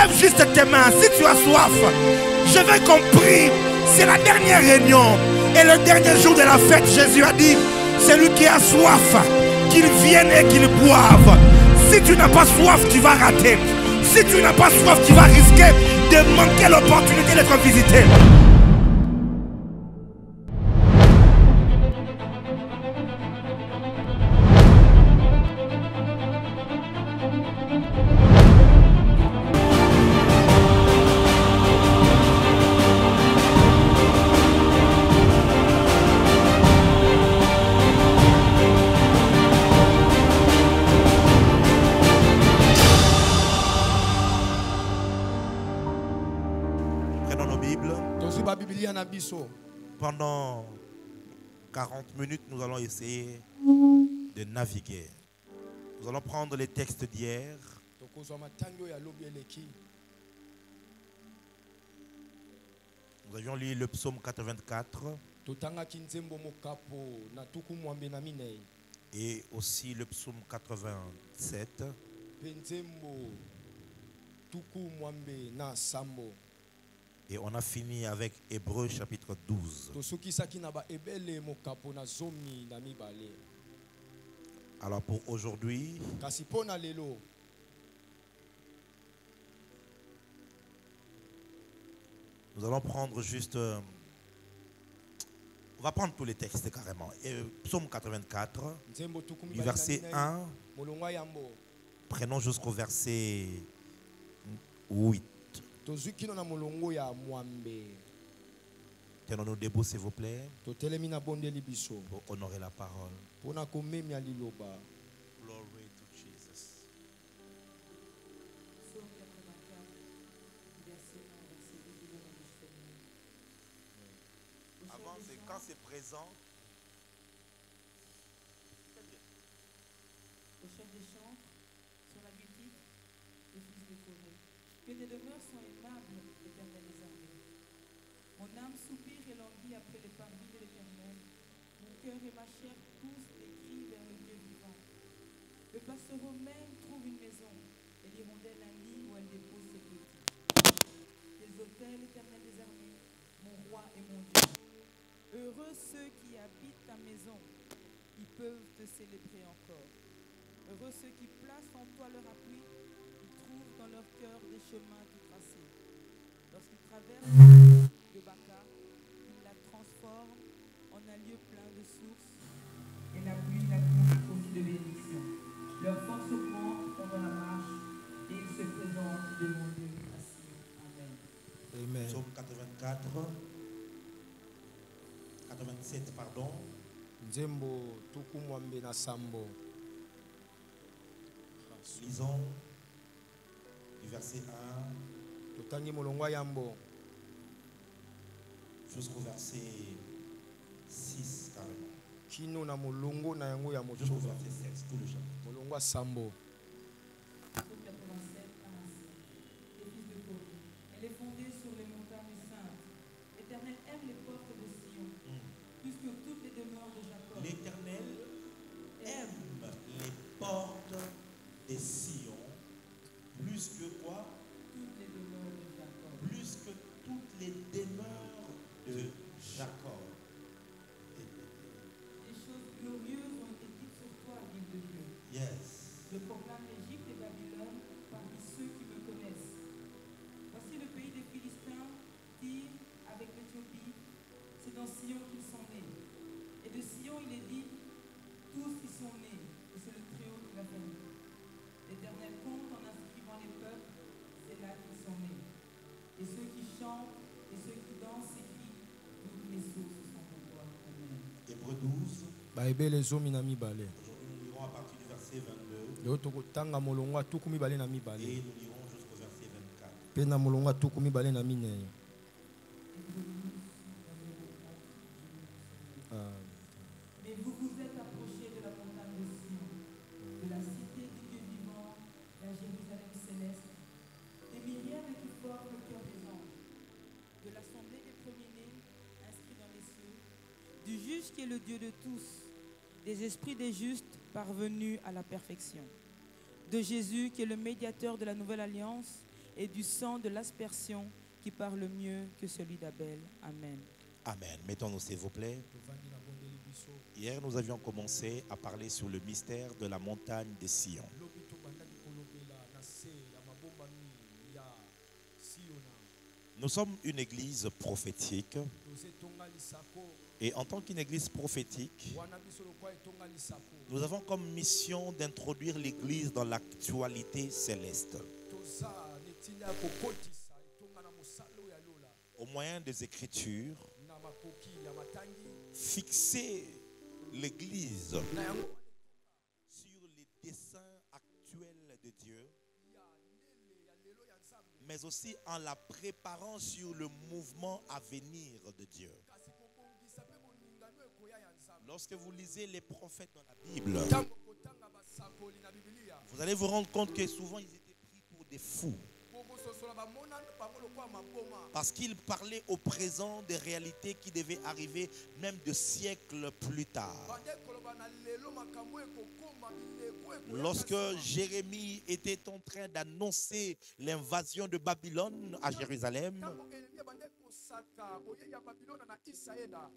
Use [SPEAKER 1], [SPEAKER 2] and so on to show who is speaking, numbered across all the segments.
[SPEAKER 1] Lève juste tes mains si tu as soif. Je veux qu'on prie. C'est la dernière réunion. Et le dernier jour de la fête, Jésus a dit, celui qui a soif, qu'il vienne et qu'il boive. Si tu n'as pas soif, tu vas rater. Si tu n'as pas soif, tu vas risquer de manquer l'opportunité d'être visité. Pendant 40 minutes, nous allons essayer de naviguer. Nous allons prendre les textes d'hier. Nous avions lu le psaume 84 et aussi le psaume 87. Et on a fini avec Hébreux chapitre 12. Alors pour aujourd'hui, nous allons prendre juste... on va prendre tous les textes carrément. Psaume 84, du verset 1, prenons jusqu'au verset 8. Tenons-nous debout, s'il vous plaît, pour honorer la parole. Glory to Jesus. Avant, quand c'est présent,
[SPEAKER 2] le chef des chantres, sur la boutique, le fils de Corée. Que tes demeures sont aimables, Éternel des armées. Mon âme soupire et languit après les parvis de l'Éternel. Mon cœur et ma chair poussent des cris vers le Dieu vivant. Le passereau même trouve une maison, et l'hirondelle un lit où elle dépose ses petits. Tes autels, Éternel des armées, mon roi et mon Dieu. Heureux ceux qui habitent ta maison, ils peuvent te célébrer encore. Heureux ceux qui placent en toi leur appui, trouvent dans leur cœur des chemins tout tracés. Lorsqu'ils traversent de Baca, ils la transforment en un lieu plein de sources. Et la pluie la coupe aussi de bénédiction. Leur force augmente pendant la marche et ils se présentent devant Dieu assis. Amen.
[SPEAKER 1] Amen. Psaume 84, 87, pardon.
[SPEAKER 3] Nzembo tukumwambe na sambo.
[SPEAKER 1] Lisons du verset 1 jusqu'au verset 6 carrément. Jusqu'au verset 16, tout le chapitre.
[SPEAKER 2] Elle est fondée sur les montagnes saintes. L'Éternel aime les portes de Sion, plus que toutes les demeures de Jacob.
[SPEAKER 1] L'Éternel aime les portes de Sion, plus que quoi?
[SPEAKER 2] Toutes les demeures de Jacob.
[SPEAKER 1] Plus que toutes les demeures de Jacob.
[SPEAKER 2] Des choses glorieuses ont été dites sur toi, ville de Dieu.
[SPEAKER 1] Yes.
[SPEAKER 2] Je proclame l'Égypte et Babylone parmi ceux qui me connaissent. Voici le pays des Philistins, Tyr avec l'Éthiopie. C'est dans Sion qu'ils sont nés. Et de Sion, il est dit, tous y sont nés. Et c'est le Très-Haut qui l'a fait. L'Éternel compte en inscrivant les peuples, c'est là qu'ils sont nés. Et ceux qui chantent et ceux qui dansent s'écrient, toutes les sources sont pour toi. Amen.
[SPEAKER 1] Hébreux 12. Aujourd'hui, nous lirons à partir du verset 22. Et nous lirons jusqu'au verset 24.
[SPEAKER 2] Mais vous vous êtes approchés de la montagne de Sion, de la cité du Dieu vivant, la Jérusalem céleste, des myriades qui forment le cœur des anges, de l'assemblée des premiers-nés inscrits dans les cieux, du juge qui est le Dieu de tous, des esprits des justes parvenus à la perfection, de Jésus qui est le médiateur de la nouvelle alliance, et du sang de l'aspersion qui parle mieux que celui d'Abel. Amen.
[SPEAKER 1] Amen. Mettons-nous s'il vous plaît.
[SPEAKER 3] tovandi na bondeli biso
[SPEAKER 1] Hier, nous avions commencé à parler sur le mystère de la montagne de Sion.
[SPEAKER 3] lobi tobandaki kolobela na se ya mabombami ya siona
[SPEAKER 1] Nous sommes une église prophétique
[SPEAKER 3] toze etonga lisako
[SPEAKER 1] et en tant qu'une église prophétique,
[SPEAKER 3] wana biso lokwa etonga lisako
[SPEAKER 1] nous avons comme mission d'introduire l'église dans l'actualité céleste
[SPEAKER 3] toza netinda ya kokotisa etonga na mosala oyo ya lola
[SPEAKER 1] au moyen des Écritures,
[SPEAKER 3] na makoki ya matangi
[SPEAKER 1] fixer l'église
[SPEAKER 3] na yango
[SPEAKER 1] sur les desseins actuels de Dieu,
[SPEAKER 3] ya ndele ya lelo ya nzambe
[SPEAKER 1] mais aussi en la préparant sur le mouvement à venir de Dieu.
[SPEAKER 3] kasi kobongisa mpe boningano ekoya ya nzambe
[SPEAKER 1] Lorsque vous lisez les prophètes dans la Bible,
[SPEAKER 3] ntango kotanga basakoli na bibilia
[SPEAKER 1] vous allez vous rendre compte que souvent ils étaient pris pour des fous
[SPEAKER 3] bokososola bamona bango lokwa maboma
[SPEAKER 1] parce qu'ils parlaient au présent des réalités qui devaient arriver même de siècles plus tard.
[SPEAKER 3] bande koloba na lelo makambo ekokoma bileko ekoya
[SPEAKER 1] Lorsque
[SPEAKER 3] na nsima.
[SPEAKER 1] Jérémie était en train d'annoncer l'invasion de Babylone à Jérusalem,
[SPEAKER 3] ntango Yeremia bande kosaka boye ya babilona na israela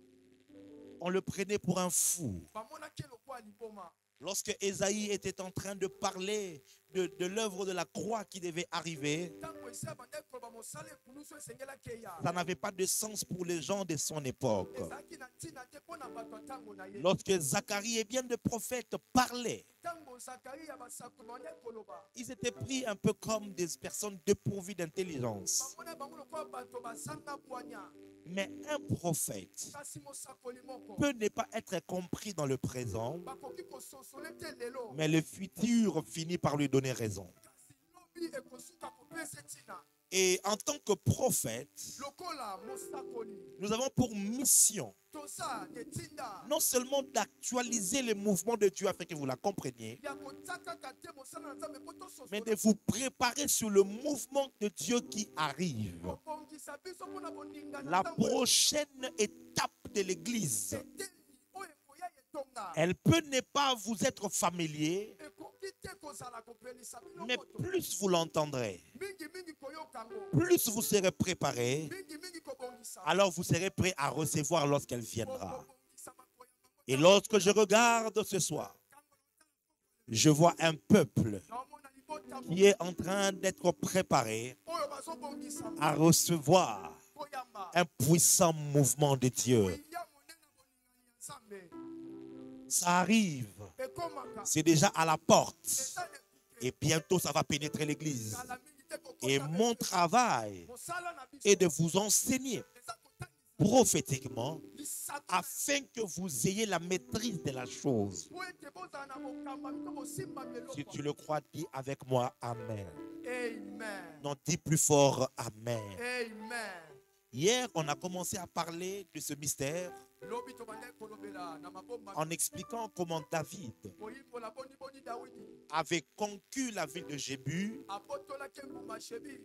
[SPEAKER 1] on le prenait pour un fou.
[SPEAKER 3] bamonaki lokwa liboma
[SPEAKER 1] Lorsque Ésaïe était en train de parler de l'œuvre de la croix qui devait arriver,
[SPEAKER 3] ntango esaya bande koloba mosala ekulusu esengelaki eya
[SPEAKER 1] ça n'avait pas de sens pour les gens de son époque.
[SPEAKER 3] ezalaki na ntina te mpo na bato ya ntango na ye
[SPEAKER 1] Lorsque Zacharie et bien de prophètes parlaient,
[SPEAKER 3] ntango zakari ya basakoli bande koloba
[SPEAKER 1] ils étaient pris un peu comme des personnes dépourvues d'intelligence.
[SPEAKER 3] bamona bango lokwa bato bazanga bwanya
[SPEAKER 1] Mais un prophète
[SPEAKER 3] kasi mosakoli moko
[SPEAKER 1] peut ne pas être compris dans le présent,
[SPEAKER 3] bakoki kososole te lelo
[SPEAKER 1] mais le futur finit par lui donner raison.
[SPEAKER 3] kasi lobi ekosuka kopesa ntina
[SPEAKER 1] Et en tant que prophète,
[SPEAKER 3] lokola mosakoli
[SPEAKER 1] nous avons pour mission
[SPEAKER 3] toza netinda
[SPEAKER 1] non seulement d'actualiser les mouvements de Dieu afin que vous la compreniez,
[SPEAKER 3] ya kotakaka te mosala na nzambe mpo
[SPEAKER 1] mais de
[SPEAKER 3] tososola
[SPEAKER 1] vous préparer sur le mouvement de Dieu qui arrive.
[SPEAKER 3] kobongisa biso mpona boninga na
[SPEAKER 1] La
[SPEAKER 3] ntango
[SPEAKER 1] prochaine étape de l'Église,
[SPEAKER 3] eteli oyo ekoya etonga
[SPEAKER 1] elle peut ne pas vous être familier,
[SPEAKER 3] ekoki te kozala kopelisa bino
[SPEAKER 1] mais
[SPEAKER 3] moto
[SPEAKER 1] plus vous l'entendrez,
[SPEAKER 3] mingimingi koyoka ngo
[SPEAKER 1] plus vous serez préparé,
[SPEAKER 3] mingimingi kobongisa
[SPEAKER 1] alors vous serez prêt à recevoir lorsqu'elle viendra.
[SPEAKER 3] kobongisa makoya bango
[SPEAKER 1] Et lorsque je regarde ce soir, je vois un peuple
[SPEAKER 3] naomona libota
[SPEAKER 1] qui est en train d'être préparé
[SPEAKER 3] oyo bazobongisa
[SPEAKER 1] à recevoir
[SPEAKER 3] koyamba
[SPEAKER 1] un puissant mouvement de Dieu.
[SPEAKER 3] koya monene boningani ya nzambe
[SPEAKER 1] Ça arrive,
[SPEAKER 3] ekomaka
[SPEAKER 1] c'est déjà à la porte.
[SPEAKER 3] eza nekuke
[SPEAKER 1] Et bientôt, ça va pénétrer l'église.
[SPEAKER 3] kala mingi te
[SPEAKER 1] Et
[SPEAKER 3] kokota
[SPEAKER 1] mon travail
[SPEAKER 3] mosala na biso
[SPEAKER 1] est de vous enseigner
[SPEAKER 3] eza kotangisa
[SPEAKER 1] prophétiquement
[SPEAKER 3] lisaku
[SPEAKER 1] afin que vous ayez la maîtrise de la chose.
[SPEAKER 3] po ete bozala na bokamba bito bosimba
[SPEAKER 1] Si
[SPEAKER 3] biloko
[SPEAKER 1] tu le crois, dis avec moi Amen.
[SPEAKER 3] amen
[SPEAKER 1] Non, dis plus fort Amen.
[SPEAKER 3] amen
[SPEAKER 1] Hier, on a commencé à parler de ce mystère
[SPEAKER 3] lobi tobandaki kolobela na mabomba
[SPEAKER 1] en expliquant comment David
[SPEAKER 3] koyimbola boniboni dawidi
[SPEAKER 1] avait conquis la ville de Jébu,
[SPEAKER 3] abotolaki engumba shebi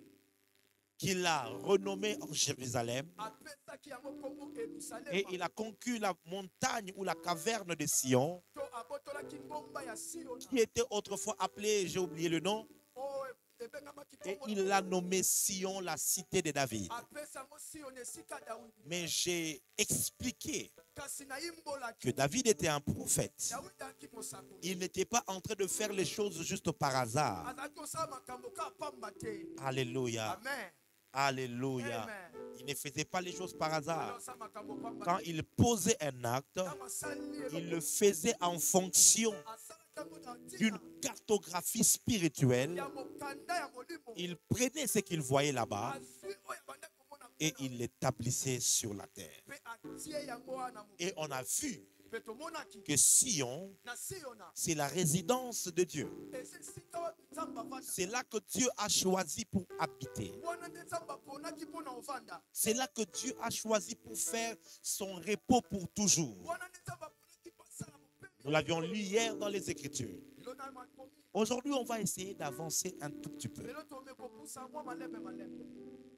[SPEAKER 1] qu'il a renommée en Jérusalem,
[SPEAKER 3] apesaki yango nkombo
[SPEAKER 1] et
[SPEAKER 3] yerusalema
[SPEAKER 1] il a conquis la montagne ou la caverne de Sion,
[SPEAKER 3] to abotolaki ngomba ya siona
[SPEAKER 1] qui était autrefois appelée, j'ai oublié le nom,
[SPEAKER 3] oyo ebengamaki
[SPEAKER 1] et
[SPEAKER 3] nkombo
[SPEAKER 1] il l'a nommé Sion, la cité de David.
[SPEAKER 3] apesa yango siona esika dawidi
[SPEAKER 1] Mais j'ai expliqué
[SPEAKER 3] kasi nayimbolaki
[SPEAKER 1] que David était un prophète.
[SPEAKER 3] dawidi aki mosakoli
[SPEAKER 1] Il n'était pas en train de faire les choses juste par hasard.
[SPEAKER 3] azalaki kosala makambo ka pamba te
[SPEAKER 1] Alléluia.
[SPEAKER 3] amen
[SPEAKER 1] Alléluia.
[SPEAKER 3] amen
[SPEAKER 1] Il ne faisait pas les choses par hasard.
[SPEAKER 3] osala makambo pamba
[SPEAKER 1] Quand
[SPEAKER 3] te
[SPEAKER 1] il posait un acte,
[SPEAKER 3] ntango asali
[SPEAKER 1] il le faisait en fonction
[SPEAKER 3] asalaki yango na
[SPEAKER 1] d'une
[SPEAKER 3] ntina
[SPEAKER 1] cartographie spirituelle.
[SPEAKER 3] ya mokanda ya molimo
[SPEAKER 1] Il prenait ce qu'il voyait là-bas
[SPEAKER 3] azwi oyo abandaki komona
[SPEAKER 1] et il l'établissait sur la terre.
[SPEAKER 3] mpe atie yango wana
[SPEAKER 1] Et on a vu
[SPEAKER 3] mpe tomonaki
[SPEAKER 1] que Sion,
[SPEAKER 3] na siona
[SPEAKER 1] c'est la résidence de Dieu.
[SPEAKER 3] eza esika oyo nzambe avanda
[SPEAKER 1] C'est là que Dieu a choisi pour habiter.
[SPEAKER 3] wana nde nzambe aponaki mpo na ovanda
[SPEAKER 1] C'est là que Dieu a choisi pour faire son repos pour toujours.
[SPEAKER 3] wana nde nzambe aponaki mpo asala
[SPEAKER 1] Nous l'avions lu hier dans les Écritures.
[SPEAKER 3] lelo na makomi
[SPEAKER 1] Aujourd'hui, on va essayer d'avancer un tout petit peu.
[SPEAKER 3] lelo tome kopusa mwa malembe malembe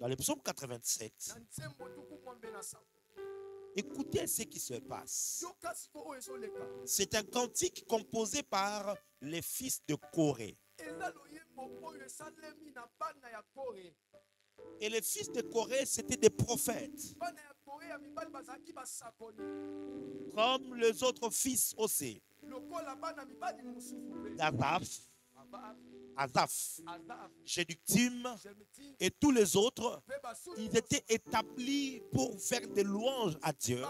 [SPEAKER 1] Dans le psaume 87,
[SPEAKER 3] na nzembo tuku mwa mbe na sango
[SPEAKER 1] écoutez ce qui se passe.
[SPEAKER 3] yoka siko oyo ezoleka
[SPEAKER 1] C'est un cantique composé par les fils de Corée.
[SPEAKER 3] eza loyembo
[SPEAKER 1] Et les fils de Corée, c'était des prophètes. Comme les autres fils aussi. Azaph, Jéductim et tous les autres, ils étaient établis pour faire des louanges à Dieu.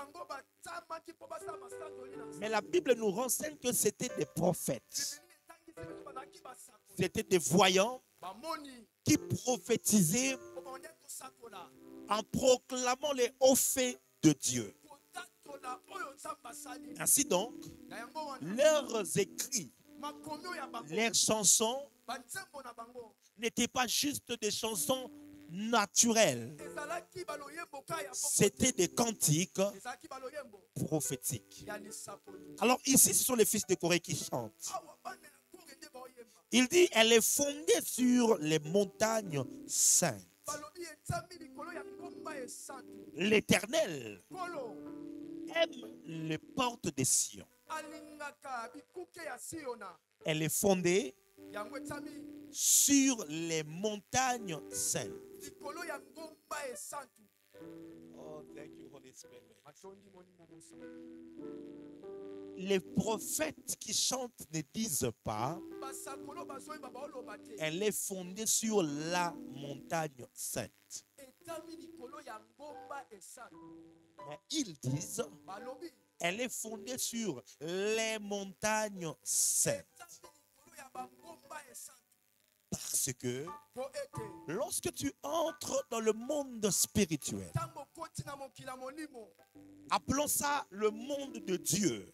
[SPEAKER 1] Mais la Bible nous renseigne que c'était des prophètes. C'était des voyants qui prophétisaient en proclamant les hauts faits de Dieu. Ainsi donc, leurs écrits, leurs chansons n'étaient pas juste des chansons naturelles. C'était des cantiques prophétiques. Alors ici, ce sont les fils de Corée qui chantent. Il dit, elle est fondée sur les montagnes saintes. L'Éternel aime les portes des Sion. Elle est fondée sur les montagnes saintes. Oh, thank you, Holy Spirit. Les prophètes qui chantent ne disent pas elle est fondée sur la montagne sainte. Mais ils disent elle est fondée sur les montagnes saintes. Parce que lorsque tu entres dans le monde spirituel, appelons ça le monde de Dieu,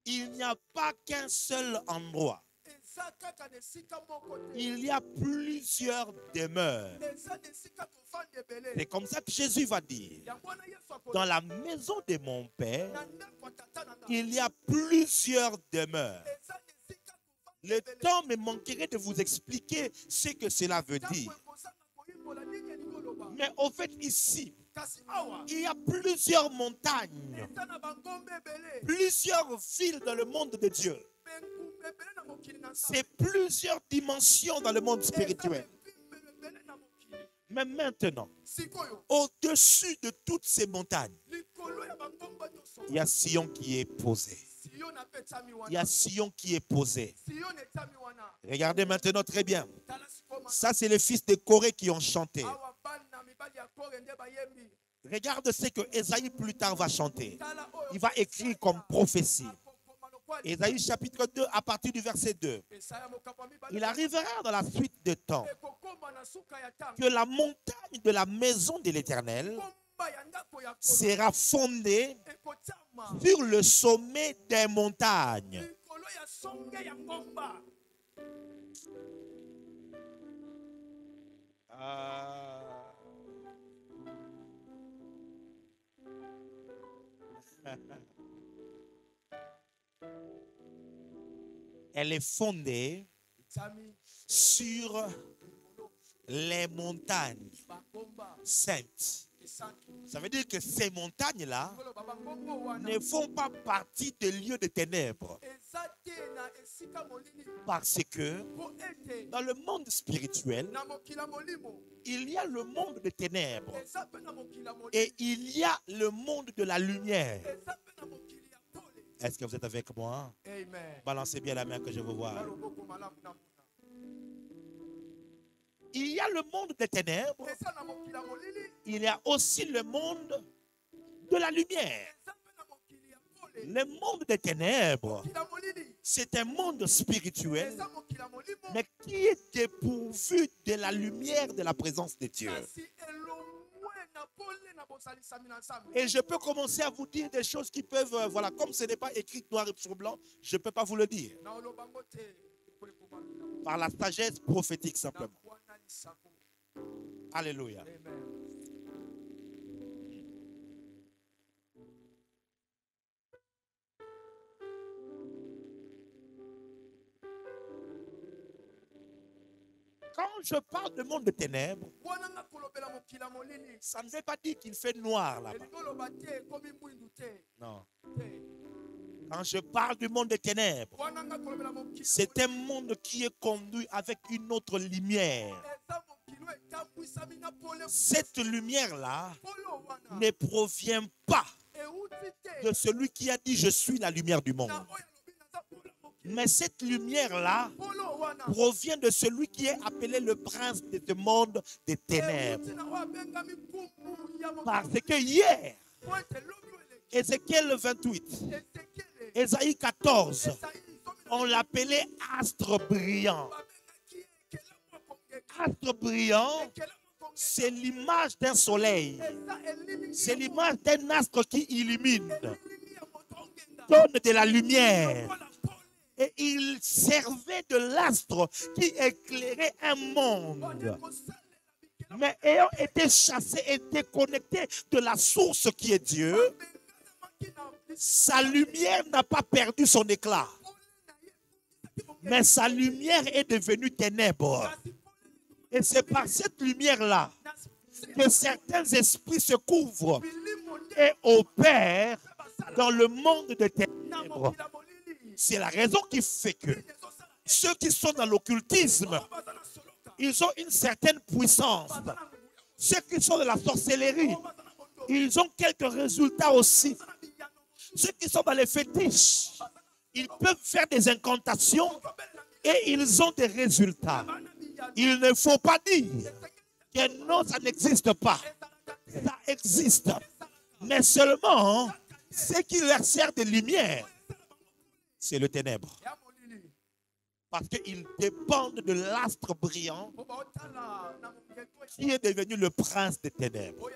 [SPEAKER 1] il n'y a pas qu'un seul endroit. Il y a plusieurs demeures. C'est comme ça que Jésus va dire, dans la maison de mon Père, il y a plusieurs demeures. Le temps me manquerait de vous expliquer ce que cela veut dire. Mais au fait, ici, il y a plusieurs montagnes, plusieurs villes dans le monde de Dieu. C'est plusieurs dimensions dans le monde spirituel. Mais maintenant, au-dessus de toutes ces montagnes, il y a Sion qui est posé. Il y a Sion qui est posé. Regardez maintenant très bien. Ça, c'est les fils de Corée qui ont chanté. Regarde ce que Ésaïe plus tard va chanter. Il va écrire comme prophétie. Ésaïe chapitre 2 à partir du verset 2. Il arrivera dans la suite de temps que la montagne de la maison de l'Éternel sera fondée sur le sommet des montagnes. Elle est fondée sur les montagnes saintes. Ça veut dire que ces montagnes-là ne font pas partie des lieux de ténèbres. Parce que dans le monde spirituel, il y a le monde des ténèbres et il y a le monde de la lumière. Est-ce que vous êtes avec moi? Amen. Balancez bien la main que je veux voir. Il y a le monde des ténèbres. Il y a aussi le monde de la lumière. Le monde des ténèbres, c'est un monde spirituel, mais qui est dépourvu de la lumière de la présence de Dieu. Et je peux commencer à vous dire des choses qui peuvent, voilà, comme ce n'est pas écrit noir sur blanc, je ne peux pas vous le dire. Par la sagesse prophétique simplement. Alléluia. Quand je parle de monde de ténèbres, ça ne veut pas dire qu'il fait noir là-bas. Non. Quand je parle du monde des ténèbres, c'est un monde qui est conduit avec une autre lumière. Cette lumière-là ne provient pas de celui qui a dit « Je suis la lumière du monde ». Mais cette lumière-là provient de celui qui est appelé le prince de ce monde des ténèbres. Parce que hier, Ézéchiel 28, Ésaïe 14, on l'appelait astre brillant. Astre brillant, c'est l'image d'un soleil. C'est l'image d'un astre qui illumine, donne de la lumière. Et il servait de l'astre qui éclairait un monde. Mais ayant été chassé et déconnecté de la source qui est Dieu, sa lumière n'a pas perdu son éclat. Mais sa lumière est devenue ténèbres. Et c'est par cette lumière-là que certains esprits se couvrent et opèrent dans le monde des ténèbres. C'est la raison qui fait que ceux qui sont dans l'occultisme, ils ont une certaine puissance. Ceux qui sont dans la sorcellerie, ils ont quelques résultats aussi. Ceux qui sont dans les fétiches, ils peuvent faire des incantations et ils ont des résultats. Il ne faut pas dire que non, ça n'existe pas. Ça existe. Mais seulement, ce qui leur sert de lumière, c'est le ténèbre. Parce qu'ils dépendent de l'astre brillant qui est devenu le prince des ténèbres.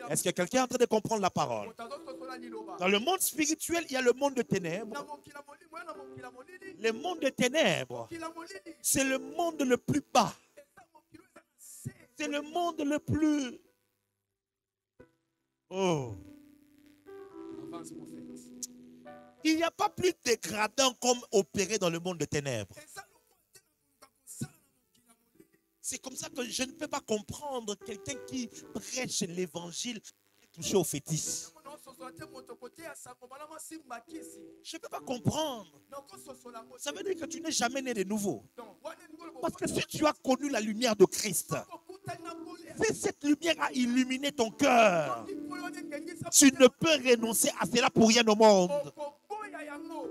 [SPEAKER 1] Est-ce que quelqu'un est en train de comprendre la parole? Dans le monde spirituel, il y a le monde de ténèbres. Le monde des ténèbres, c'est le monde le plus bas. C'est le monde le plus... Oh. Il n'y a pas plus dégradant comme opérer dans le monde des ténèbres. C'est comme ça que je ne peux pas comprendre quelqu'un qui prêche l'évangile touché au fétiche. Je ne peux pas comprendre. Ça veut dire que tu n'es jamais né de nouveau. Parce que si tu as connu la lumière de Christ, si cette lumière a illuminé ton cœur, tu ne peux renoncer à cela pour rien au monde.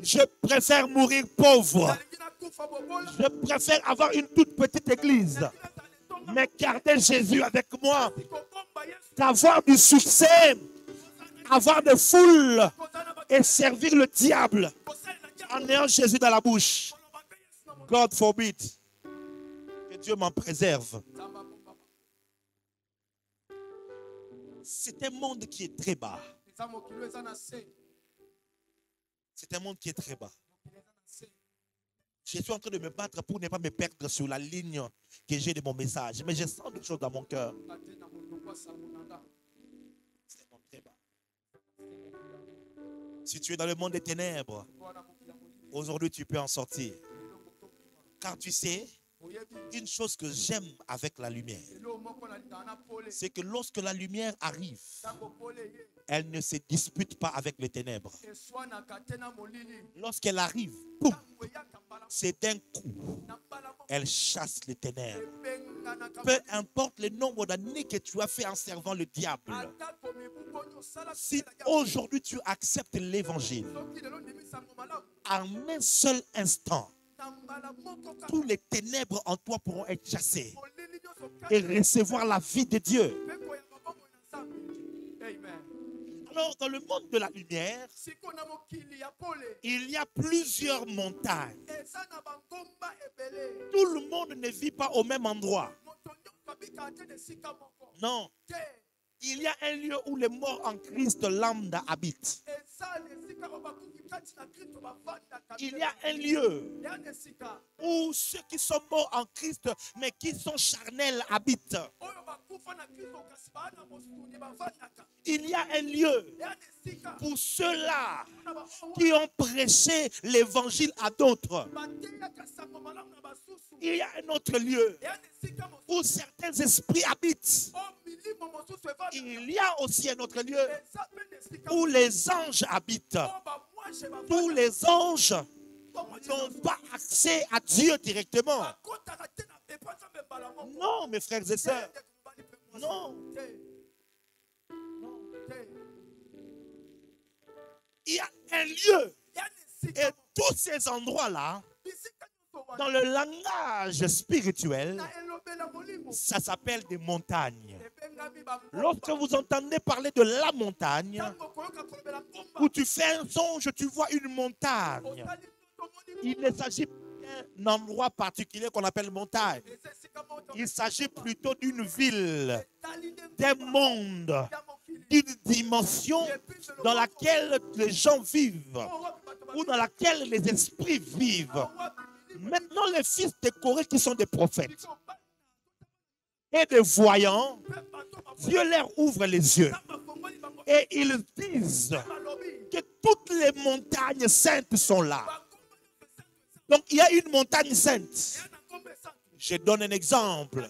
[SPEAKER 1] Je préfère mourir pauvre. Je préfère avoir une toute petite église, mais garder Jésus avec moi, qu'avoir du succès, avoir des foules et servir le diable en ayant Jésus dans la bouche. God forbid. Que Dieu m'en préserve. C'est un monde qui est très bas. C'est un monde qui est très bas. Je suis en train de me battre pour ne pas me perdre sur la ligne que j'ai de mon message. Mais je sens quelque chose dans mon cœur. C'est un monde très bas. Si tu es dans le monde des ténèbres, aujourd'hui tu peux en sortir. Car tu sais, une chose que j'aime avec la lumière, c'est que lorsque la lumière arrive, elle ne se dispute pas avec les ténèbres. Lorsqu'elle arrive, boum, c'est d'un coup, elle chasse les ténèbres. Peu importe le nombre d'années que tu as fait en servant le diable, si aujourd'hui tu acceptes l'évangile, en un seul instant, tous les ténèbres en toi pourront être chassés et recevoir la vie de Dieu. Alors, dans le monde de la lumière, il y a plusieurs montagnes. Tout le monde ne vit pas au même endroit. Non. Il y a un lieu où les morts en Christ lambda habitent. Il y a un lieu où ceux qui sont morts en Christ mais qui sont charnels habitent. Il y a un lieu pour ceux-là qui ont prêché l'évangile à d'autres. Il y a un autre lieu où certains esprits habitent. Il y a aussi un autre lieu où les anges habitent. Tous les anges n'ont pas accès à Dieu directement. Non, mes frères et sœurs. Non. Il y a un lieu. Et tous ces endroits-là, dans le langage spirituel, ça s'appelle des montagnes. Lorsque vous entendez parler de la montagne, où tu fais un songe, tu vois une montagne. Il ne s'agit pas d'un endroit particulier qu'on appelle montagne. Il s'agit plutôt d'une ville, d'un monde, d'une dimension dans laquelle les gens vivent ou dans laquelle les esprits vivent. Maintenant, les fils de Corée qui sont des prophètes et des voyants, Dieu leur ouvre les yeux et ils disent que toutes les montagnes saintes sont là. Donc, il y a une montagne sainte. Je donne un exemple.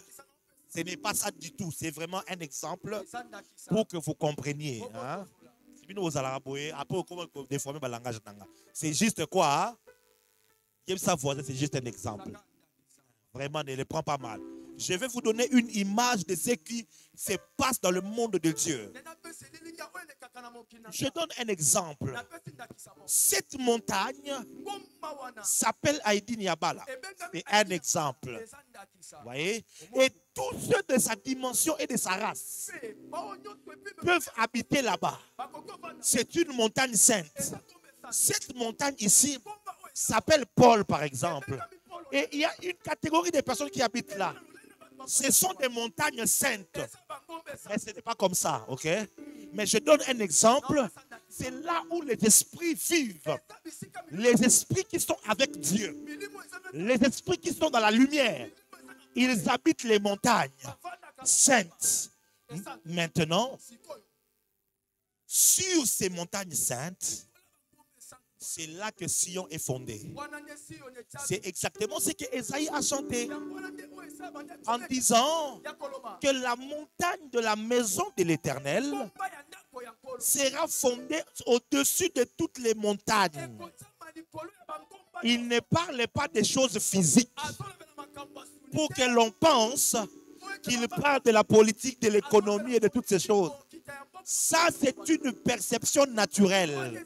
[SPEAKER 1] Ce n'est pas ça du tout. C'est vraiment un exemple pour que vous compreniez. Hein? C'est juste quoi? C'est juste un exemple. Vraiment, ne le prends pas mal. Je vais vous donner une image de ce qui se passe dans le monde de Dieu. Je donne un exemple. Cette montagne s'appelle Haïdi Niabala. C'est un exemple. Vous voyez? Et tous ceux de sa dimension et de sa race peuvent habiter là-bas. C'est une montagne sainte. Cette montagne ici s'appelle Paul, par exemple. Et il y a une catégorie de personnes qui habitent là. Ce sont des montagnes saintes. Mais ce n'est pas comme ça, ok? Mais je donne un exemple. C'est là où les esprits vivent. Les esprits qui sont avec Dieu. Les esprits qui sont dans la lumière. Ils habitent les montagnes saintes. Maintenant, sur ces montagnes saintes, c'est là que Sion est fondé. C'est exactement ce que Esaïe a chanté en disant que la montagne de la maison de l'Éternel sera fondée au-dessus de toutes les montagnes. Il ne parle pas des choses physiques pour que l'on pense qu'il parle de la politique, de l'économie et de toutes ces choses. Ça, c'est une perception naturelle.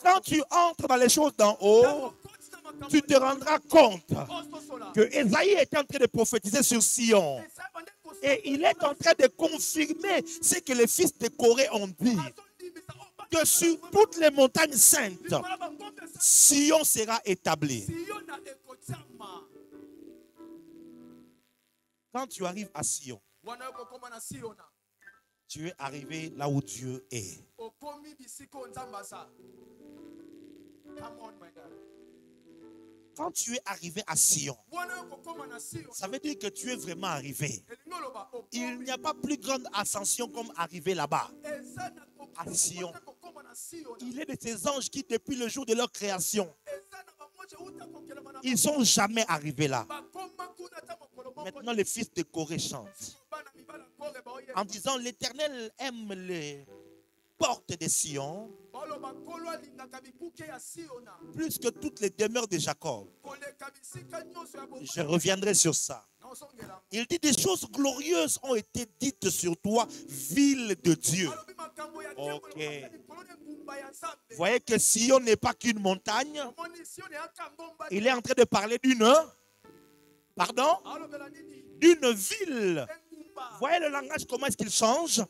[SPEAKER 1] Quand tu entres dans les choses d'en haut, tu te rendras compte que Esaïe est en train de prophétiser sur Sion. Et il est en train de confirmer ce que les fils de Corée ont dit. Que sur toutes les montagnes saintes, Sion sera établi. Quand tu arrives à Sion, tu es arrivé là où Dieu est. Quand tu es arrivé à Sion, ça veut dire que tu es vraiment arrivé. Il n'y a pas plus grande ascension comme arriver là-bas, à Sion. Il est de ces anges qui, depuis le jour de leur création, ils ne sont jamais arrivés là. Maintenant, les fils de Corée chantent en disant: l'Éternel aime les portes de Sion plus que toutes les demeures de Jacob. Je reviendrai sur ça. Il dit: des choses glorieuses ont été dites sur toi, ville de Dieu. Ok. Vous voyez que Sion n'est pas qu'une montagne. Il est en train de parler d'une... Pardon? D'une ville. Vous voyez le langage, comment est-ce qu'il change?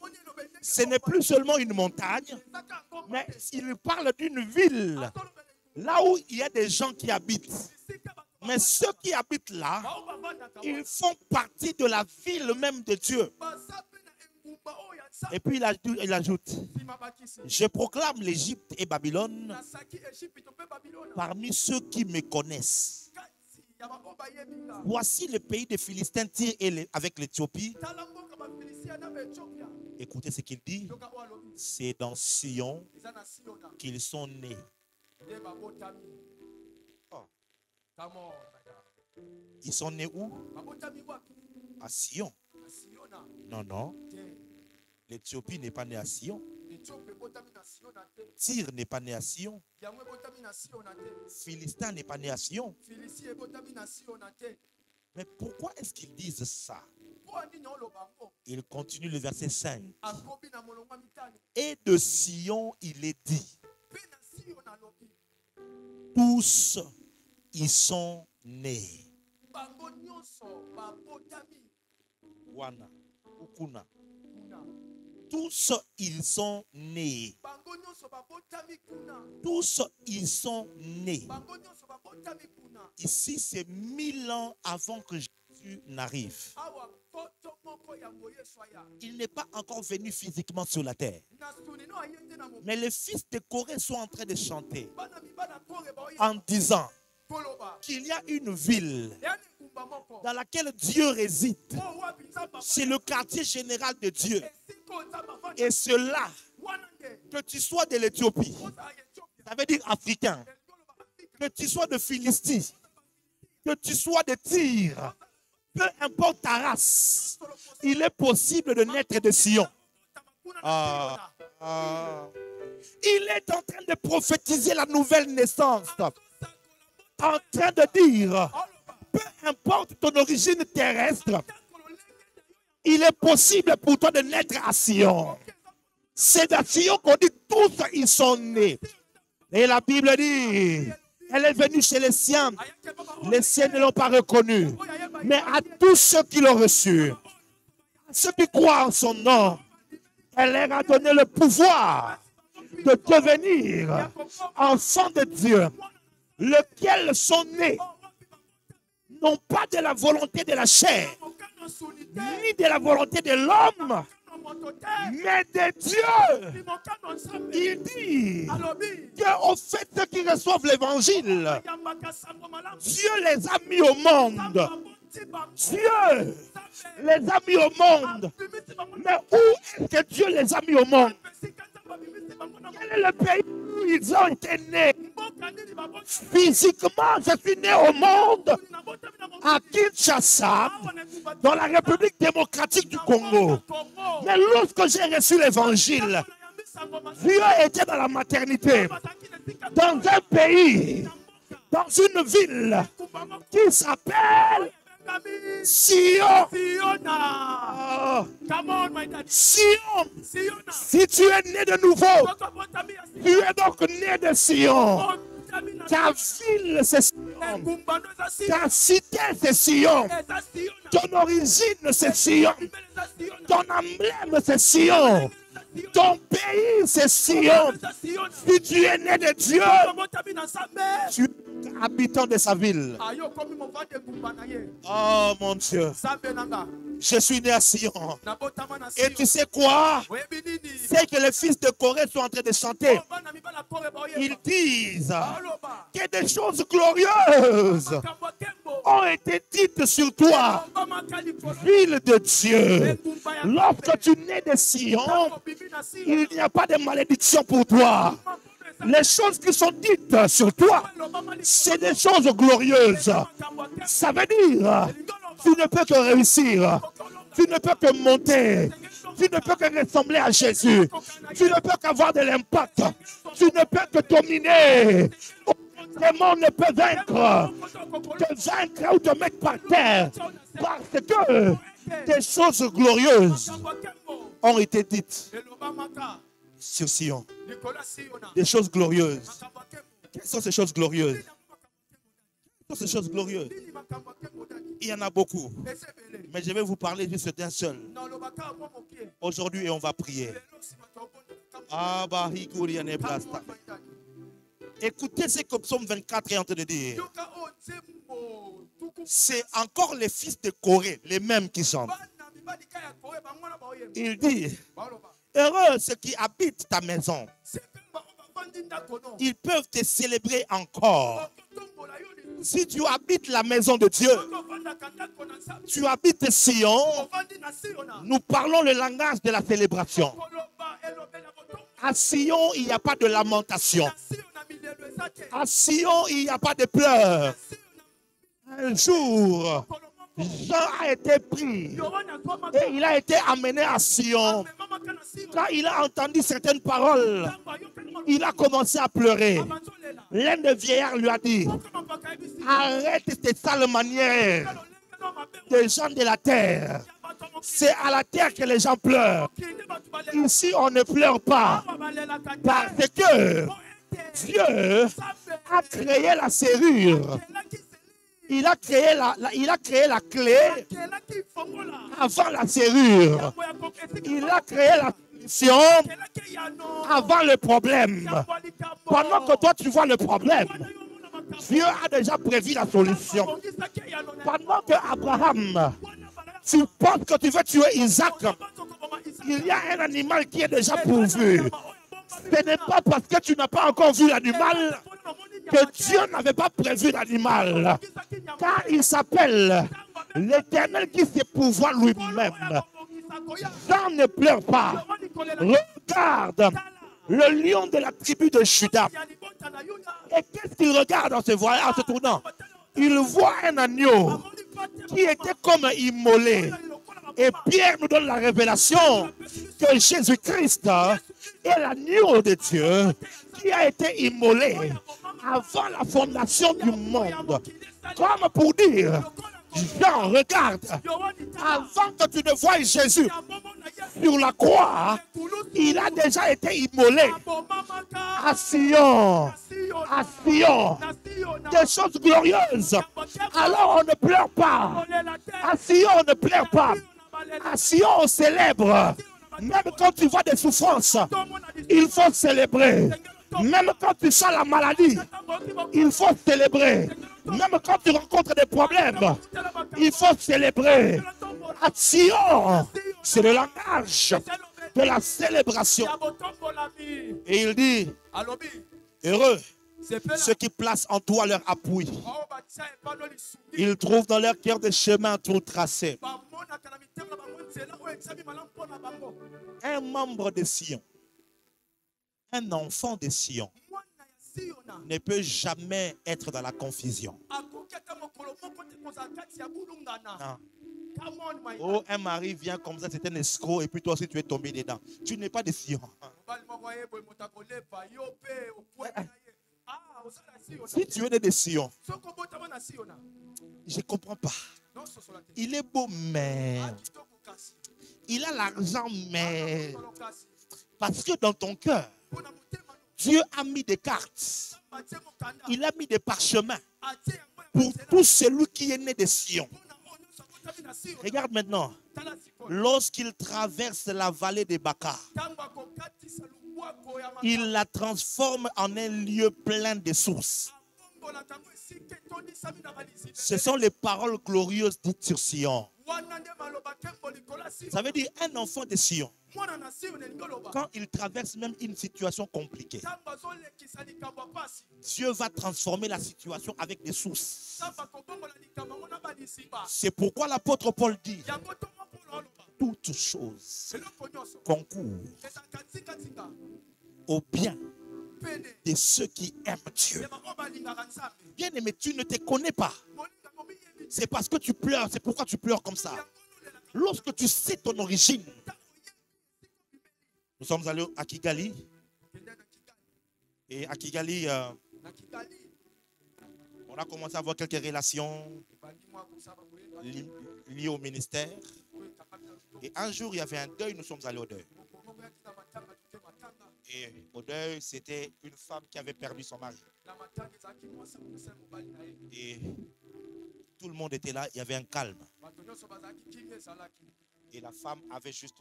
[SPEAKER 1] Ce n'est plus seulement une montagne, mais il parle d'une ville. Là où il y a des gens qui habitent. Mais ceux qui habitent là, ils font partie de la ville même de Dieu. Et puis il ajoute: je proclame l'Égypte et Babylone parmi ceux qui me connaissent. Voici le pays des Philistins avec l'Éthiopie. Écoutez ce qu'il dit. C'est dans Sion qu'ils sont nés. Oh. Ils sont nés où? À Sion. Non, non. L'Éthiopie n'est pas née à Sion. Tyr n'est pas né à Sion. Philistin n'est pas né à Sion. Mais pourquoi est-ce qu'ils disent ça? Il continue le verset 5. Et de Sion, il est dit, tous y sont nés. Wana, Ukuna. Tous ils sont nés. Tous ils sont nés. Ici, c'est 1000 ans avant que Jésus n'arrive. Il n'est pas encore venu physiquement sur la terre. Mais les fils de Corée sont en train de chanter en disant qu'il y a une ville dans laquelle Dieu réside. C'est le quartier général de Dieu. Et cela, que tu sois de l'Éthiopie, ça veut dire africain, que tu sois de Philistie, que tu sois de Tyr, peu importe ta race, il est possible de naître de Sion. Il est en train de prophétiser la nouvelle naissance, en train de dire, peu importe ton origine terrestre, il est possible pour toi de naître à Sion. C'est à Sion qu'on dit tous ils sont nés. Et la Bible dit, elle est venue chez les siens ne l'ont pas reconnue. Mais à tous ceux qui l'ont reçu, ceux qui croient en son nom, elle leur a donné le pouvoir de devenir enfants de Dieu, lesquels sont nés, non pas de la volonté de la chair, ni de la volonté de l'homme, mais de Dieu. Il dit qu'au fait ceux qui reçoivent l'évangile, Dieu les a mis au monde. Dieu les a mis au monde. Mais où est-ce que Dieu les a mis au monde? Quel est le pays où ils ont été nés? Physiquement, je suis né au monde à Kinshasa, dans la République démocratique du Congo. Mais lorsque j'ai reçu l'évangile, Dieu était dans la maternité, dans un pays, dans une ville qui s'appelle Sion. Sion. Si tu es né de nouveau, tu es donc né de Sion. Ta ville, c'est Sion. Ta cité, c'est Sion. Ton origine, c'est Sion. Ton emblème, c'est Sion. Ton pays, c'est Sion. Si tu es né de Dieu, tu es habitant de sa ville. Oh mon Dieu. Je suis né à Sion. Et tu sais quoi? C'est que les fils de Corée sont en train de chanter. Ils disent que des choses glorieuses ont été dites sur toi, ville de Dieu. Lorsque tu nais de Sion, il n'y a pas de malédiction pour toi. Les choses qui sont dites sur toi, c'est des choses glorieuses. Ça veut dire, tu ne peux que réussir. Tu ne peux que monter. Tu ne peux que ressembler à Jésus. Tu ne peux qu'avoir de l'impact. Tu ne peux que dominer. Le monde ne peut te vaincre ou te mettre par terre. Parce que des choses glorieuses ont été dites sur Sion. Des choses glorieuses. Quelles sont ces choses glorieuses? Quelles sont ces choses glorieuses? Il y en a beaucoup. Mais je vais vous parler juste d'un seul. Aujourd'hui, on va prier. Écoutez ce que Psaume 24 est en train de dire. C'est encore les fils de Corée, les mêmes qui chantent. Il dit, heureux ceux qui habitent ta maison. Ils peuvent te célébrer encore. Si tu habites la maison de Dieu, tu habites Sion, nous parlons le langage de la célébration. À Sion, il n'y a pas de lamentation. À Sion, il n'y a pas de pleurs. Un jour, Jean a été pris et il a été amené à Sion. Quand il a entendu certaines paroles, il a commencé à pleurer. L'un des vieillards lui a dit, arrête tes sales manières des gens de la terre. C'est à la terre que les gens pleurent. Ici, on ne pleure pas. Parce que Dieu a créé la serrure. Il a créé la clé avant la serrure. Il a créé la solution avant le problème. Pendant que toi, tu vois le problème, Dieu a déjà prévu la solution. Pendant que Abraham, tu penses que tu veux tuer Isaac, il y a un animal qui est déjà pourvu. Ce n'est pas parce que tu n'as pas encore vu l'animal que Dieu n'avait pas prévu l'animal. Car il s'appelle l'Éternel qui se pourvoit lui-même. Jean ne pleure pas. Regarde le lion de la tribu de Juda. Et qu'est-ce qu'il regarde en se tournant? Il voit un agneau qui était comme immolé. Et Pierre nous donne la révélation que Jésus-Christ est l'agneau de Dieu qui a été immolé avant la fondation du monde. Comme pour dire, Jean, regarde, avant que tu ne voies Jésus sur la croix, il a déjà été immolé à Sion, des choses glorieuses. Alors on ne pleure pas. À Sion, on ne pleure pas. À Sion, on célèbre. Même quand tu vois des souffrances, il faut célébrer. Même quand tu sens la maladie, il faut célébrer. Même quand tu rencontres des problèmes, il faut célébrer. À Sion, c'est le langage de la célébration. Et il dit, heureux ceux qui placent en toi leur appui. Ils trouvent dans leur cœur des chemins tout tracés. Un membre de Sion, un enfant de Sion, ne peut jamais être dans la confusion. Non. Oh, un mari vient comme ça, c'est un escroc, et puis toi aussi tu es tombé dedans. Tu n'es pas de Sion. Si tu es de Sion, je ne comprends pas. Il est beau, mais il a l'argent, mais parce que dans ton cœur, Dieu a mis des cartes. Il a mis des parchemins pour tout celui qui est né de Sion. Regarde maintenant. Lorsqu'il traverse la vallée de Baca, il la transforme en un lieu plein de sources. Ce sont les paroles glorieuses dites sur Sion. Ça veut dire un enfant de Sion, quand il traverse même une situation compliquée, Dieu va transformer la situation avec des sources. C'est pourquoi l'apôtre Paul dit, toutes choses concourent au bien de ceux qui aiment Dieu. Bien aimé, tu ne te connais pas. C'est parce que tu pleures, c'est pourquoi tu pleures comme ça. Lorsque tu sais ton origine. Nous sommes allés à Kigali. Et à Kigali, on a commencé à avoir quelques relations liées au ministère. Et un jour, il y avait un deuil, nous sommes allés au deuil. Et au deuil, c'était une femme qui avait perdu son mari. Et tout le monde était là, il y avait un calme. Et la femme avait juste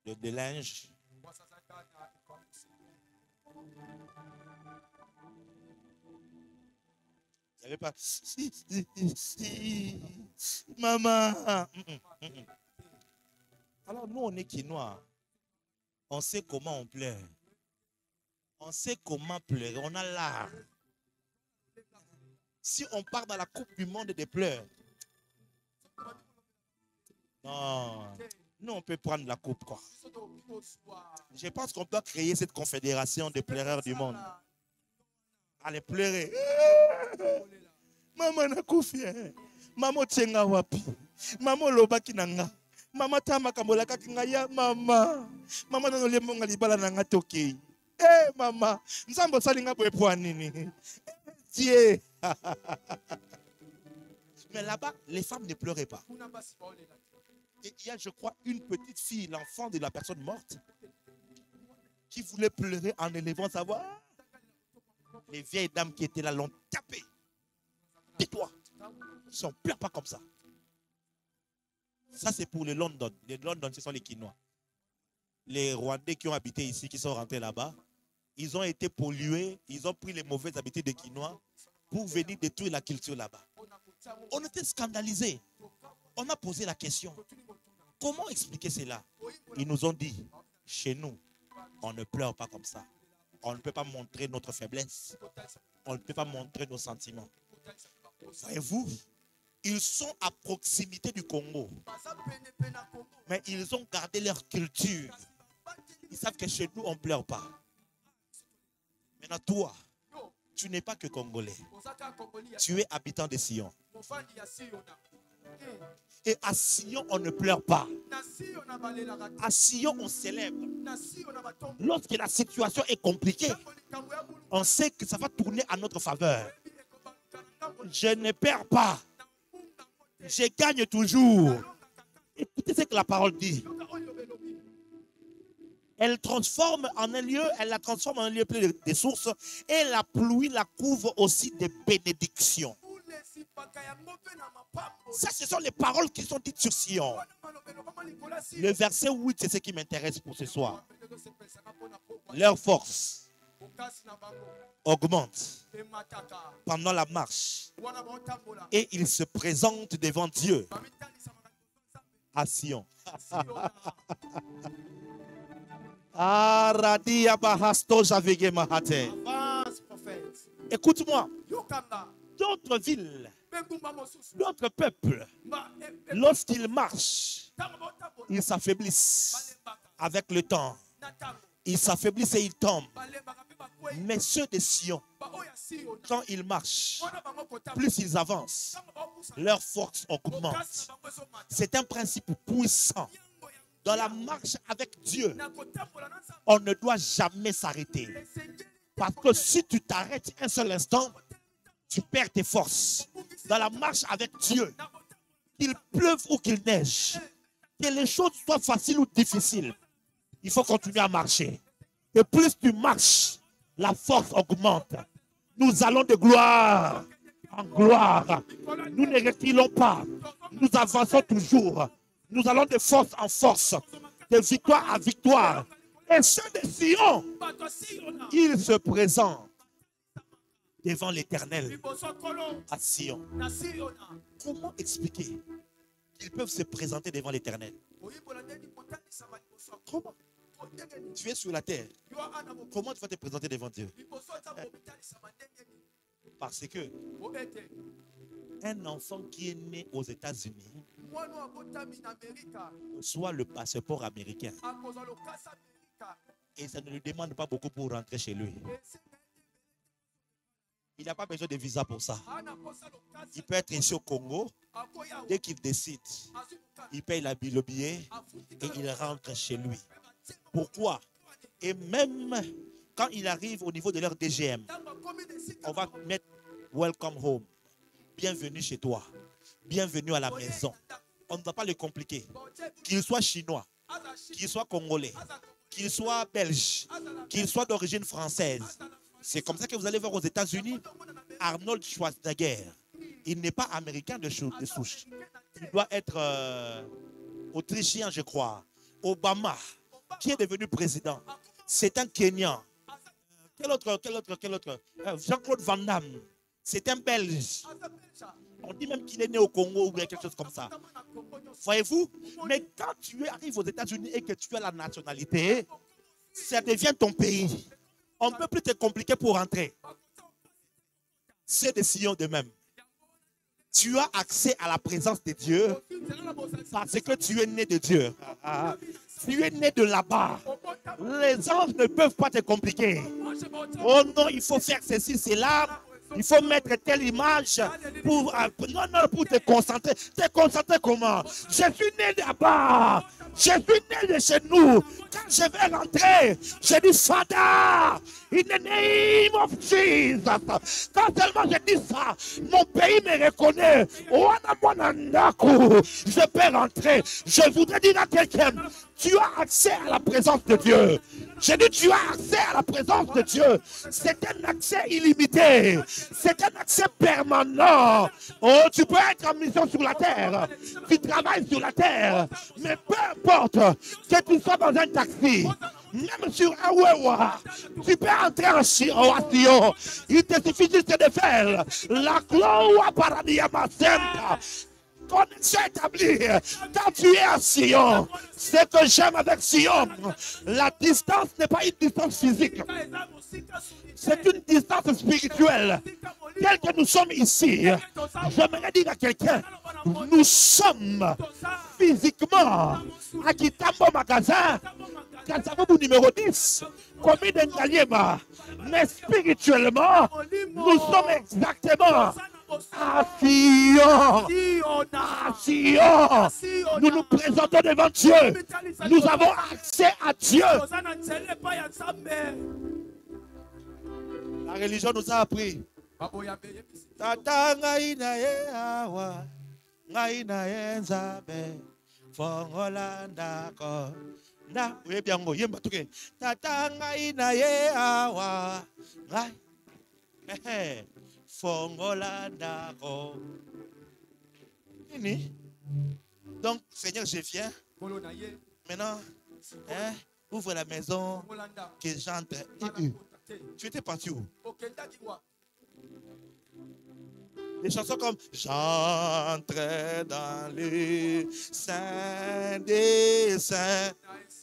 [SPEAKER 1] de linge. Il n'y avait pas... Maman. Alors nous, on est Quinois. On sait comment on pleure. On sait comment pleurer. On a l'art. Si on part dans la coupe du monde des pleurs, non, nous on peut prendre la coupe quoi. Je pense qu'on peut créer cette confédération des pleureurs du monde. Allez pleurer. Maman n'a koufi. Maman tchenga wapi. Maman loba kinanga. Maman tama kamola kakingaya mama. Maman no le monga libala na ngatoke. Eh maman, nzambo salinga boye po nini. Dieu. Mais là-bas, les femmes ne pleuraient pas. Et il y a, je crois, une petite fille, l'enfant de la personne morte, qui voulait pleurer en élevant sa voix. Les vieilles dames qui étaient là l'ont tapé. Tais-toi. Si on ne pleure pas comme ça. Ça, c'est pour les London. Les London, ce sont les Quinois. Les Rwandais qui ont habité ici, qui sont rentrés là-bas, ils ont été pollués, ils ont pris les mauvaises habitudes des Quinois pour venir détruire la culture là-bas. On était scandalisés. On a posé la question. Comment expliquer cela? Ils nous ont dit, chez nous, on ne pleure pas comme ça. On ne peut pas montrer notre faiblesse. On ne peut pas montrer nos sentiments. Voyez-vous, ils sont à proximité du Congo. Mais ils ont gardé leur culture. Ils savent que chez nous, on ne pleure pas. Maintenant, toi, tu n'es pas que Congolais. Tu es habitant de Sion. Et à Sion, on ne pleure pas. À Sion, on célèbre. Lorsque la situation est compliquée, on sait que ça va tourner à notre faveur. Je ne perds pas. Je gagne toujours. Écoutez ce que la parole dit. Elle transforme en un lieu, elle la transforme en un lieu plein de sources, et la pluie la couvre aussi de bénédictions. Ça, ce sont les paroles qui sont dites sur Sion. Le verset 8, c'est ce qui m'intéresse pour ce soir. Leur force augmente pendant la marche et ils se présentent devant Dieu à Sion. Écoute-moi, d'autres villes, d'autres peuples, lorsqu'ils marchent, ils s'affaiblissent avec le temps. Ils s'affaiblissent et ils tombent. Mais ceux de Sion, quand ils marchent, plus ils avancent, leur force augmente. C'est un principe puissant. Dans la marche avec Dieu, on ne doit jamais s'arrêter. Parce que si tu t'arrêtes un seul instant, tu perds tes forces. Dans la marche avec Dieu, qu'il pleuve ou qu'il neige, que les choses soient faciles ou difficiles, il faut continuer à marcher. Et plus tu marches, la force augmente. Nous allons de gloire en gloire. Nous ne reculons pas. Nous avançons toujours. Nous allons de force en force, de victoire à victoire. Et ceux de Sion, ils se présentent devant l'Éternel à Sion. Comment expliquer qu'ils peuvent se présenter devant l'Éternel? Comment? Tu es sur la terre. Comment tu vas te présenter devant Dieu? Parce que un enfant qui est né aux États-Unis soit le passeport américain. Et ça ne lui demande pas beaucoup pour rentrer chez lui. Il n'a pas besoin de visa pour ça. Il peut être ici au Congo. Dès qu'il décide, il paye le billet et il rentre chez lui. Pourquoi? Et même quand il arrive au niveau de leur DGM, on va mettre Welcome home. Bienvenue chez toi. Bienvenue à la maison. On ne va pas le compliquer. Qu'il soit chinois, qu'il soit congolais, qu'il soit belge, qu'il soit d'origine française. C'est comme ça que vous allez voir aux États-Unis, Arnold Schwarzenegger. Il n'est pas américain de souche. Il doit être autrichien, je crois. Obama, qui est devenu président, c'est un Kenyan. Quel autre? Jean-Claude Van Damme, c'est un Belge. On dit même qu'il est né au Congo ou quelque chose comme ça. Voyez-vous? Mais quand tu arrives aux États-Unis et que tu as la nationalité, ça devient ton pays. On ne peut plus te compliquer pour rentrer. C'est des Sion de même. Tu as accès à la présence de Dieu parce que tu es né de Dieu. Tu es né de là-bas. Les anges ne peuvent pas te compliquer. Oh non, il faut faire ceci, cela. Il faut mettre telle image pour, pour te concentrer. Te concentrer comment? Je suis né là-bas. Je suis né de chez nous. Quand je vais rentrer, je dis Father, in the name of Jesus. Quand seulement je dis ça, mon pays me reconnaît. Je peux rentrer. Je voudrais dire à quelqu'un, tu as accès à la présence de Dieu. J'ai dit, tu as accès à la présence de Dieu. C'est un accès illimité. C'est un accès permanent. Oh, tu peux être en mission sur la terre. Tu travailles sur la terre. Mais peu importe que tu sois dans un taxi, même sur un Wewa, tu peux entrer en Sion. Il te suffit juste de faire la gloire paradiyama senta. Connexion établie. Quand tu es à Sion, ce que j'aime avec Sion, la distance n'est pas une distance physique. C'est une distance spirituelle. Tel que nous sommes ici, j'aimerais dire à quelqu'un, nous sommes physiquement à Kitambo Magasin, Kazaboubou numéro 10, commune d'Engaliema. Mais spirituellement, nous sommes exactement à Sion. À Sion. Nous nous présentons devant Dieu. Nous avons accès à Dieu. La religion nous a appris. Tata ngai na ye awa, ngai na ye nzabe, fongola ndako. Na oyebi yango yemba tuke. Tata ngai na ye awa, ngai. Fongola ndako. Nini? Donc, Seigneur, je viens. Maintenant, ouvre la maison, que j'entre. Tu étais parti où? Des chansons comme j'entre dans les saints des saints.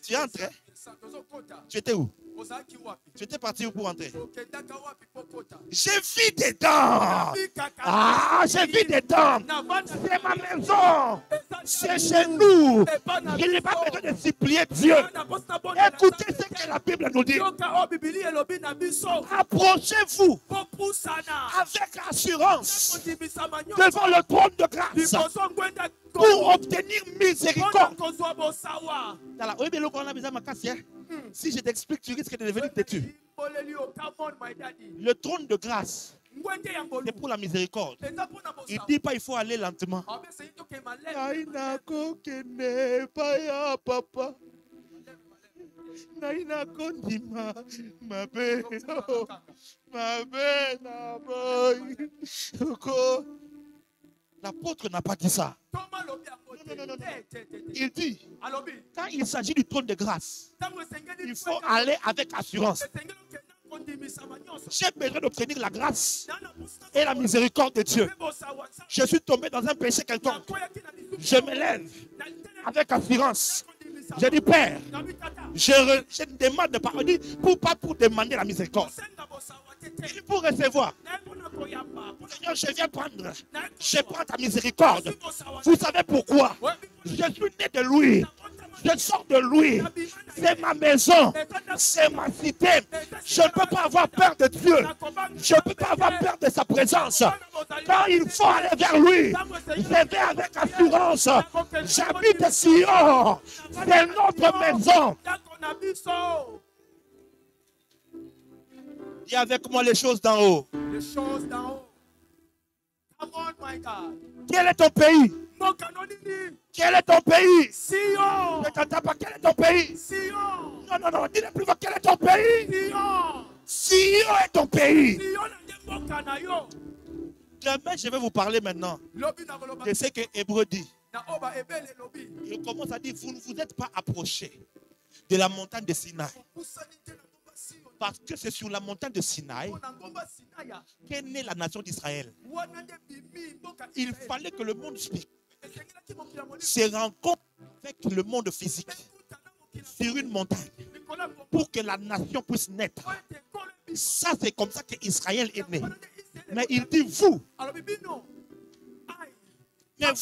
[SPEAKER 1] Tu entrais? Tu étais où? Tu étais parti où pour entrer? J'ai vu dedans. Ah, j'ai vu dedans. C'est ma maison. C'est chez nous. Je n'ai pas besoin de supplier Dieu. Écoutez ce que la Bible nous dit. Approchez-vous avec assurance devant le trône de grâce pour obtenir miséricorde. Si je t'explique, tu risques de devenir têtu. Le trône de grâce, c'est pour la miséricorde. Il ne dit pas il faut aller lentement. L'apôtre n'a pas dit ça. Non. Il dit, quand il s'agit du trône de grâce, il faut aller avec assurance. J'ai besoin d'obtenir la grâce et la miséricorde de Dieu. Je suis tombé dans un péché quelconque. Je me lève avec assurance. Je dis, Père, je demande de pardonner pas pour demander la miséricorde. Et pour recevoir. Seigneur, je viens prendre. Je prends ta miséricorde. Vous savez pourquoi? Je suis né de lui. Je sors de lui. C'est ma maison. C'est ma cité. Je ne peux pas avoir peur de Dieu. Je ne peux pas avoir peur de sa présence. Quand il faut aller vers lui, je vais avec assurance. J'habite à Sion. C'est notre maison. Dis avec moi les choses d'en haut.
[SPEAKER 3] Les choses d'en haut. Come on, my God.
[SPEAKER 1] Quel est ton pays? Quel est ton pays?
[SPEAKER 3] Sion.
[SPEAKER 1] Ne t'entends pas, quel est ton pays?
[SPEAKER 3] Sion.
[SPEAKER 1] Non, dis-le plus fort, quel est ton pays?
[SPEAKER 3] Sion.
[SPEAKER 1] Sion est ton pays.
[SPEAKER 3] Sion.
[SPEAKER 1] Demain, je vais vous parler maintenant de ce que Hébreu dit. Il commence à dire, vous ne vous êtes pas approchés de la montagne de Sinaï. Parce que c'est sur la montagne de Sinaï qu'est née la nation d'Israël. Il fallait que le monde se rencontre avec le monde physique sur une montagne pour que la nation puisse naître. Ça, c'est comme ça qu'Israël est né. Mais il dit vous. Mais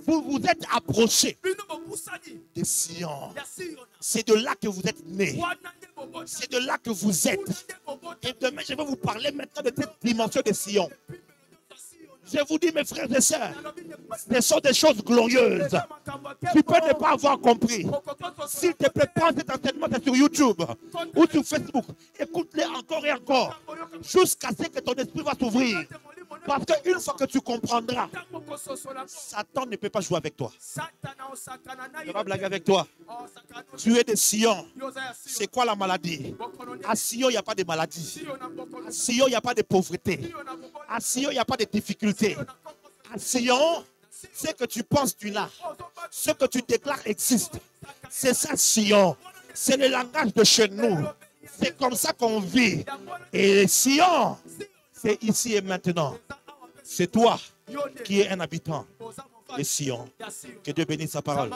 [SPEAKER 1] vous vous êtes approchés de Sion. C'est de là que vous êtes nés. C'est de là que vous êtes. Et demain, je vais vous parler maintenant de cette dimension de Sion. Je vous dis, mes frères et sœurs, ce sont des choses glorieuses. Tu peux ne pas avoir compris. S'il te plaît, prends cet enseignement sur YouTube ou sur Facebook. Écoute-les encore et encore jusqu'à ce que ton esprit va s'ouvrir. Parce qu'une fois que tu comprendras, Satan ne peut pas jouer avec toi. Je vais pas blaguer avec toi. Tu es de Sion. C'est quoi la maladie? À Sion, il n'y a pas de maladie. À Sion, il n'y a pas de pauvreté. À Sion, il n'y a pas de difficulté. À Sion, ce que tu penses, tu l'as. Ce que tu déclares existe. C'est ça, Sion. C'est le langage de chez nous. C'est comme ça qu'on vit. Et Sion, c'est ici et maintenant. C'est toi qui es un habitant de Sion. Que Dieu bénisse sa parole.